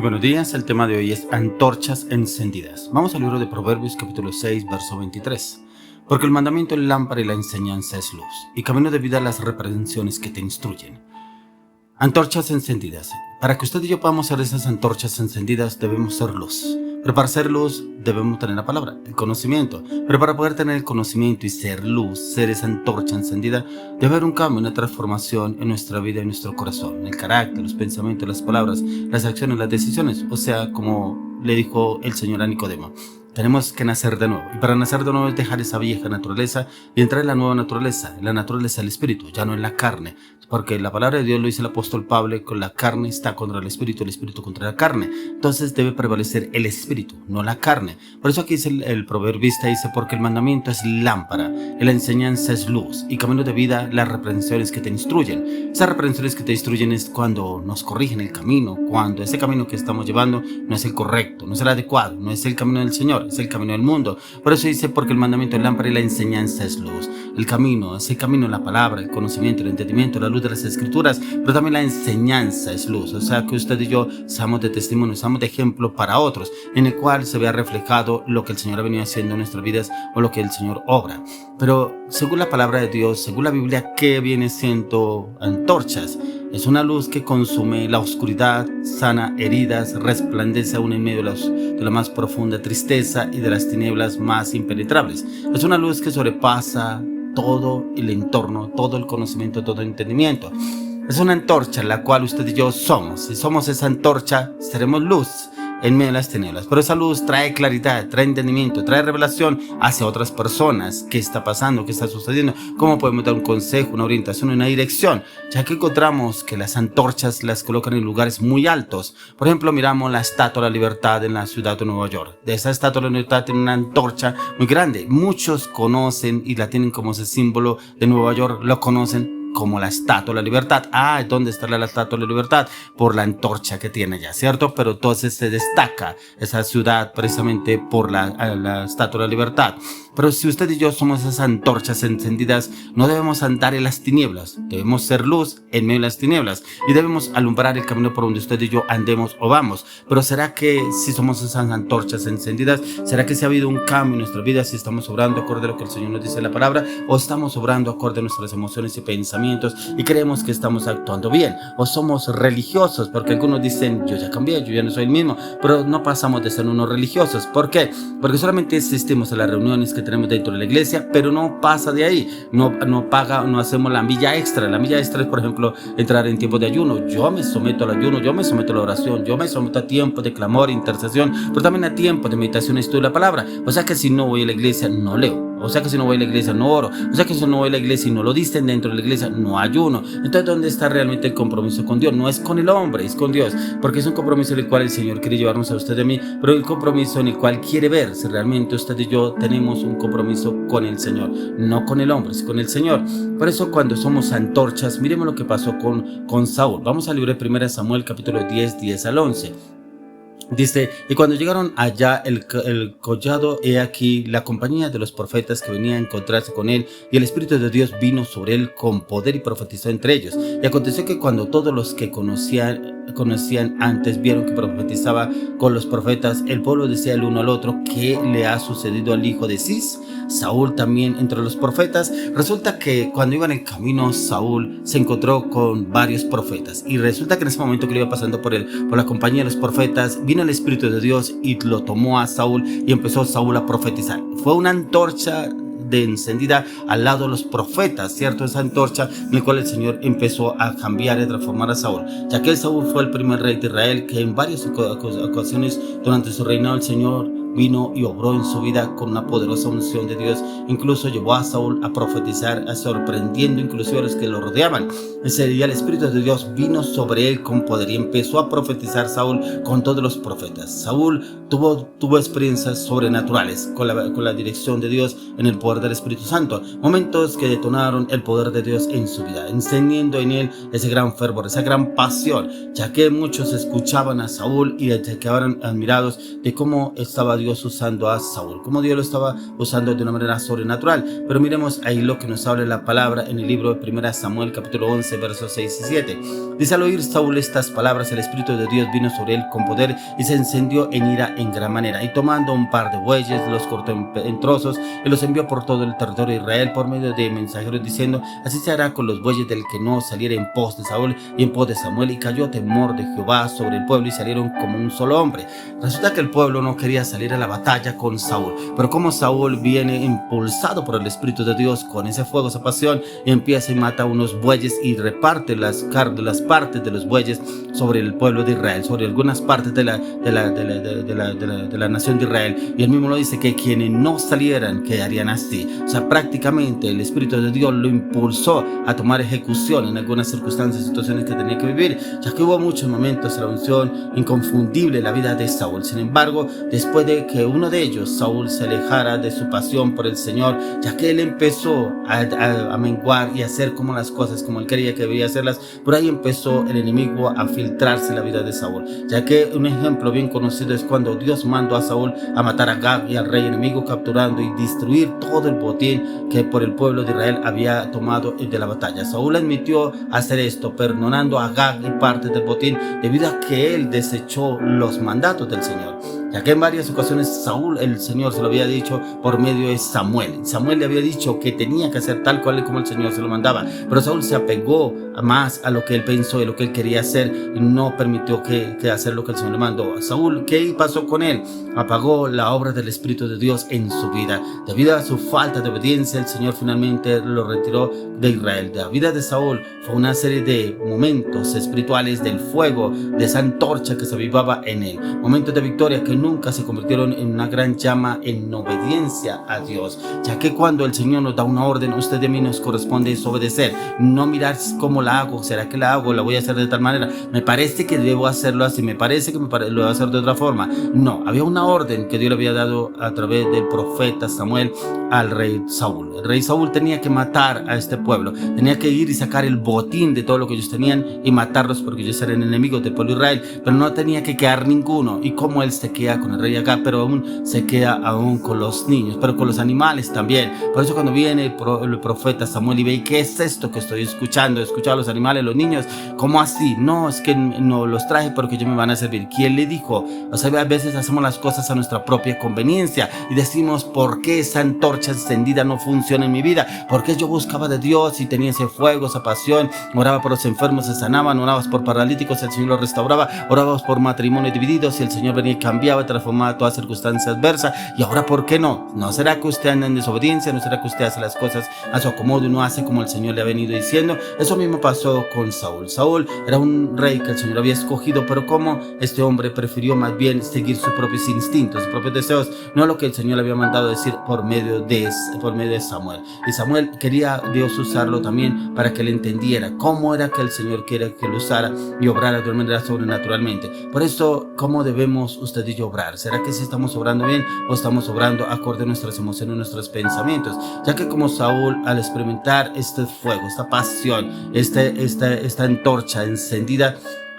Muy buenos días, el tema de hoy es antorchas encendidas. Vamos al libro de Proverbios capítulo 6, verso 23. Porque el mandamiento es lámpara y la enseñanza es luz, y camino de vida las reprensiones que te instruyen. Antorchas encendidas. Para que usted y yo podamos ser esas antorchas encendidas debemos ser luz. Pero para ser luz debemos tener la palabra, el conocimiento. Pero para poder tener el conocimiento y ser luz, ser esa antorcha encendida, debe haber un cambio, una transformación en nuestra vida y en nuestro corazón, en el carácter, los pensamientos, las palabras, las acciones, las decisiones. O sea, como le dijo el Señor a Nicodemo, tenemos que nacer de nuevo. Y para nacer de nuevo es dejar esa vieja naturaleza y entrar en la nueva naturaleza, en la naturaleza del Espíritu, ya no en la carne. Porque la palabra de Dios lo dice el apóstol Pablo, con la carne está contra el Espíritu contra la carne. Entonces debe prevalecer el Espíritu, no la carne. Por eso aquí dice el proverbista, dice, porque el mandamiento es lámpara, y la enseñanza es luz, y camino de vida las reprensiones que te instruyen. Esas reprensiones que te instruyen es cuando nos corrigen el camino, cuando ese camino que estamos llevando no es el correcto, no es el adecuado, no es el camino del Señor, es el camino del mundo. Por eso dice, porque el mandamiento es lámpara y la enseñanza es luz. El camino, ese camino, la palabra, el conocimiento, el entendimiento, la luz de las Escrituras, pero también la enseñanza es luz. O sea, que usted y yo seamos de testimonio, seamos de ejemplo para otros, en el cual se vea reflejado lo que el Señor ha venido haciendo en nuestras vidas o lo que el Señor obra. Pero según la palabra de Dios, según la Biblia, ¿qué viene siendo antorchas? Es una luz que consume la oscuridad, sana heridas, resplandece aún en medio de la más profunda tristeza y de las tinieblas más impenetrables. Es una luz que sobrepasa todo el entorno, todo el conocimiento, todo el entendimiento. Es una antorcha la cual usted y yo somos. Si somos esa antorcha, seremos luz en medio de las tinieblas. Pero esa luz trae claridad, trae entendimiento, trae revelación hacia otras personas. ¿Qué está pasando? ¿Qué está sucediendo? ¿Cómo podemos dar un consejo, una orientación, una dirección? Ya que encontramos que las antorchas las colocan en lugares muy altos. Por ejemplo, miramos la Estatua de la Libertad en la ciudad de Nueva York. De esa Estatua de la Libertad tiene una antorcha muy grande. Muchos conocen y la tienen como ese símbolo de Nueva York. Lo conocen como la Estatua de la Libertad. ¿Dónde está la Estatua de la Libertad? Por la antorcha que tiene ya, ¿cierto? Pero entonces se destaca esa ciudad precisamente por la Estatua de la Libertad. Pero si usted y yo somos esas antorchas encendidas, no debemos andar en las tinieblas, debemos ser luz en medio de las tinieblas y debemos alumbrar el camino por donde usted y yo andemos o vamos. Pero ¿será que si somos esas antorchas encendidas, será que si ha habido un cambio en nuestra vida, si estamos obrando acorde a lo que el Señor nos dice en la palabra, o estamos obrando acorde a nuestras emociones y pensamientos y creemos que estamos actuando bien? O somos religiosos, porque algunos dicen, yo ya cambié, yo ya no soy el mismo, pero no pasamos de ser unos religiosos. ¿Por qué? Porque solamente asistimos a las reuniones que tenemos dentro de la iglesia, pero no pasa de ahí, no hacemos la milla extra. La milla extra es, por ejemplo, entrar en tiempo de ayuno. Yo me someto al ayuno, yo me someto a la oración, yo me someto a tiempo de clamor, intercesión, pero también a tiempo de meditación y estudio de la palabra. O sea que si no voy a la iglesia, no leo. O sea que si no voy a la iglesia, no oro. O sea que si no voy a la iglesia y no lo dicen dentro de la iglesia, no ayuno. Entonces, ¿dónde está realmente el compromiso con Dios? No es con el hombre, es con Dios. Porque es un compromiso en el cual el Señor quiere llevarnos a usted y a mí, pero el compromiso en el cual quiere ver si realmente usted y yo tenemos un compromiso con el Señor. No con el hombre, es con el Señor. Por eso, cuando somos antorchas, miremos lo que pasó con Saúl. Vamos al libro de 1 Samuel, capítulo 10 al 11. Dice, y cuando llegaron allá el collado, he aquí la compañía de los profetas que venían a encontrarse con él, y el Espíritu de Dios vino sobre él con poder y profetizó entre ellos. Y aconteció que cuando todos los que conocían antes vieron que profetizaba con los profetas, el pueblo decía el uno al otro, ¿qué le ha sucedido al hijo de Cis? Saúl también entre los profetas. Resulta que cuando iba en el camino, Saúl se encontró con varios profetas, y resulta que en ese momento que iba pasando por la compañía de los profetas, vino el Espíritu de Dios y lo tomó a Saúl, y empezó Saúl a profetizar. Fue una antorcha encendida al lado de los profetas, ¿cierto? Esa antorcha en la cual el Señor empezó a cambiar y a transformar a Saúl, ya que Saúl fue el primer rey de Israel que en varias ocasiones durante su reinado el Señor vino y obró en su vida con una poderosa unción de Dios. Incluso llevó a Saúl a profetizar, sorprendiendo inclusive a los que lo rodeaban. Ese día el Espíritu de Dios vino sobre él con poder y empezó a profetizar Saúl con todos los profetas. Saúl tuvo experiencias sobrenaturales con la dirección de Dios en el poder del Espíritu Santo, momentos que detonaron el poder de Dios en su vida, encendiendo en él ese gran fervor, esa gran pasión, ya que muchos escuchaban a Saúl y se quedaban admirados de cómo estaba Dios usando a Saúl, cómo Dios lo estaba usando de una manera sobrenatural. Pero miremos ahí lo que nos habla la palabra en el libro de 1 Samuel capítulo 11 versos 6 y 7. Dice: al oír Saúl estas palabras, el Espíritu de Dios vino sobre él con poder y se encendió en ira en gran manera. Y tomando un par de bueyes, los cortó en trozos y los envió por todo el territorio de Israel por medio de mensajeros, diciendo: así se hará con los bueyes del que no saliera en pos de Saúl y en pos de Samuel. Y cayó temor de Jehová sobre el pueblo y salieron como un solo hombre. Resulta que el pueblo no quería salir a la batalla con Saúl, pero como Saúl viene impulsado por el Espíritu de Dios con ese fuego, esa pasión, empieza y mata unos bueyes y reparte las partes de los bueyes sobre el pueblo de Israel, sobre algunas partes de la nación de Israel. Y él mismo lo dice, que quienes no salieran quedarían así. O sea, prácticamente el Espíritu de Dios lo impulsó a tomar ejecución en algunas circunstancias, situaciones que tenía que vivir, ya que hubo muchos momentos de la unción inconfundible en la vida de Saúl. Sin embargo, después de que uno de ellos, Saúl, se alejara de su pasión por el Señor, ya que él empezó a menguar y a hacer como las cosas como él quería que debía hacerlas, por ahí empezó el enemigo a filtrarse en la vida de Saúl, ya que un ejemplo bien conocido es cuando Dios mandó a Saúl a matar a Agag y al rey enemigo, capturando y destruir todo el botín que por el pueblo de Israel había tomado de la batalla. Saúl admitió hacer esto, perdonando a Agag y parte del botín, debido a que él desechó los mandatos del Señor, ya que en varias ocasiones Saúl, el Señor se lo había dicho por medio de Samuel. Samuel le había dicho que tenía que hacer tal cual como el Señor se lo mandaba, pero Saúl se apegó más a lo que él pensó y lo que él quería hacer y no permitió que hacer lo que el Señor le mandó. A Saúl, ¿qué pasó con él? Apagó la obra del Espíritu de Dios en su vida. Debido a su falta de obediencia, el Señor finalmente lo retiró de Israel. La vida de Saúl fue una serie de momentos espirituales del fuego, de esa antorcha que se avivaba en él, momentos de victoria que nunca se convirtieron en una gran llama en obediencia a Dios, ya que cuando el Señor nos da una orden, usted y a mí nos corresponde obedecer, no mirar cómo la hago, será que la hago, la voy a hacer de tal manera, me parece que debo hacerlo así, me parece que lo voy a hacer de otra forma. No, había una orden que Dios le había dado a través del profeta Samuel al rey Saúl. El rey Saúl tenía que matar a este pueblo, tenía que ir y sacar el botín de todo lo que ellos tenían y matarlos, porque ellos eran enemigos del pueblo de Israel, pero no tenía que quedar ninguno. Y como él se queda con el rey Agag, pero aún se queda aún con los niños, pero con los animales también. Por eso cuando viene el profeta Samuel y ve, ¿qué es esto que estoy escuchando? Escuchar a los animales, los niños, ¿cómo así? No, es que no los traje porque ellos me van a servir. ¿Quién le dijo? O sea, a veces hacemos las cosas a nuestra propia conveniencia y decimos, ¿por qué esa antorcha encendida no funciona en mi vida? Porque yo buscaba de Dios y tenía ese fuego, esa pasión, oraba por los enfermos, se sanaban, orabas por paralíticos, el Señor los restauraba, orabas por matrimonios divididos y el Señor venía y cambiaba, transformaba todas circunstancias adversas. Y ahora, ¿por qué no? ¿No será que usted anda en desobediencia? ¿No será que usted hace las cosas a su acomodo y no hace como el Señor le ha venido diciendo? Eso mismo pasó con Saúl. Saúl era un rey que el Señor había escogido, pero como este hombre prefirió más bien seguir sus propios instintos, sus propios deseos, no lo que el Señor le había mandado decir por medio de Samuel. Y Samuel quería Dios usarlo también para que él entendiera cómo era que el Señor quiere que lo usara y obrara de una manera sobrenaturalmente. Por eso, ¿cómo debemos usted y yo obrar? ¿Será que si estamos obrando bien o estamos obrando acorde a nuestras emociones, nuestros pensamientos? Ya que como Saúl, al experimentar este fuego, esta pasión, esta antorcha encendida,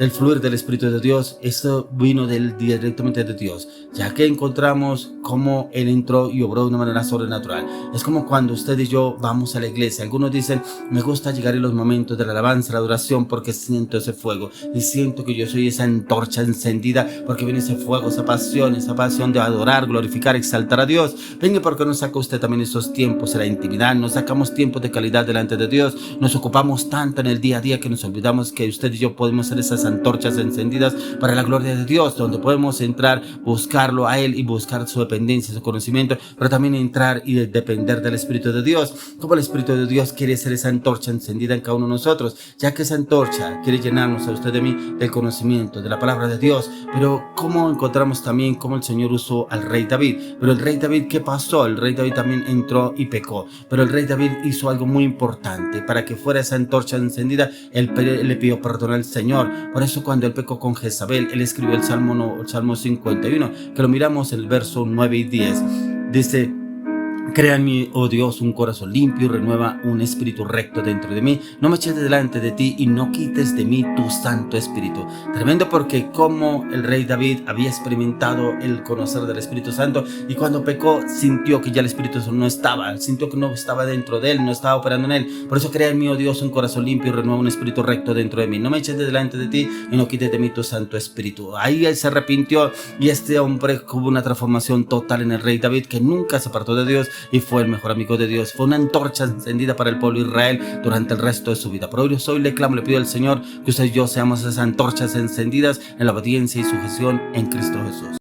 el fluir del Espíritu de Dios, esto vino directamente de Dios, ya que encontramos cómo Él entró y obró de una manera sobrenatural. Es como cuando usted y yo vamos a la iglesia. Algunos dicen, me gusta llegar en los momentos de la alabanza, la adoración, porque siento ese fuego y siento que yo soy esa antorcha encendida, porque viene ese fuego, esa pasión de adorar, glorificar, exaltar a Dios. Venga, porque no saca usted también esos tiempos en la intimidad, nos sacamos tiempos de calidad delante de Dios, nos ocupamos tanto en el día a día que nos olvidamos que usted y yo podemos ser esas antorchas encendidas para la gloria de Dios, donde podemos entrar, buscarlo a Él y buscar su dependencia, su conocimiento, pero también entrar y depender del Espíritu de Dios. Como el Espíritu de Dios quiere ser esa antorcha encendida en cada uno de nosotros, ya que esa antorcha quiere llenarnos a usted de mí del conocimiento, de la palabra de Dios. Pero cómo encontramos también cómo el Señor usó al rey David. Pero el rey David, ¿qué pasó? El rey David también entró y pecó, pero el rey David hizo algo muy importante. Para que fuera esa antorcha encendida, él le pidió perdón al Señor. Por eso cuando él pecó con Jezabel, él escribió el Salmo 51, que lo miramos en el verso 9 y 10. Dice Crea en mí, oh Dios, un corazón limpio y renueva un espíritu recto dentro de mí. No me eches delante de ti y no quites de mí tu Santo Espíritu. Tremendo, porque como el rey David había experimentado el conocer del Espíritu Santo, y cuando pecó sintió que ya el Espíritu Santo no estaba, sintió que no estaba dentro de él, no estaba operando en él. Por eso crea en mí, oh Dios, un corazón limpio y renueva un espíritu recto dentro de mí. No me eches delante de ti y no quites de mí tu Santo Espíritu. Ahí él se arrepintió y este hombre hubo una transformación total en el rey David, que nunca se apartó de Dios y fue el mejor amigo de Dios. Fue una antorcha encendida para el pueblo de Israel durante el resto de su vida. Por hoy soy, le clamo, le pido al Señor que usted y yo seamos esas antorchas encendidas en la obediencia y sujeción en Cristo Jesús.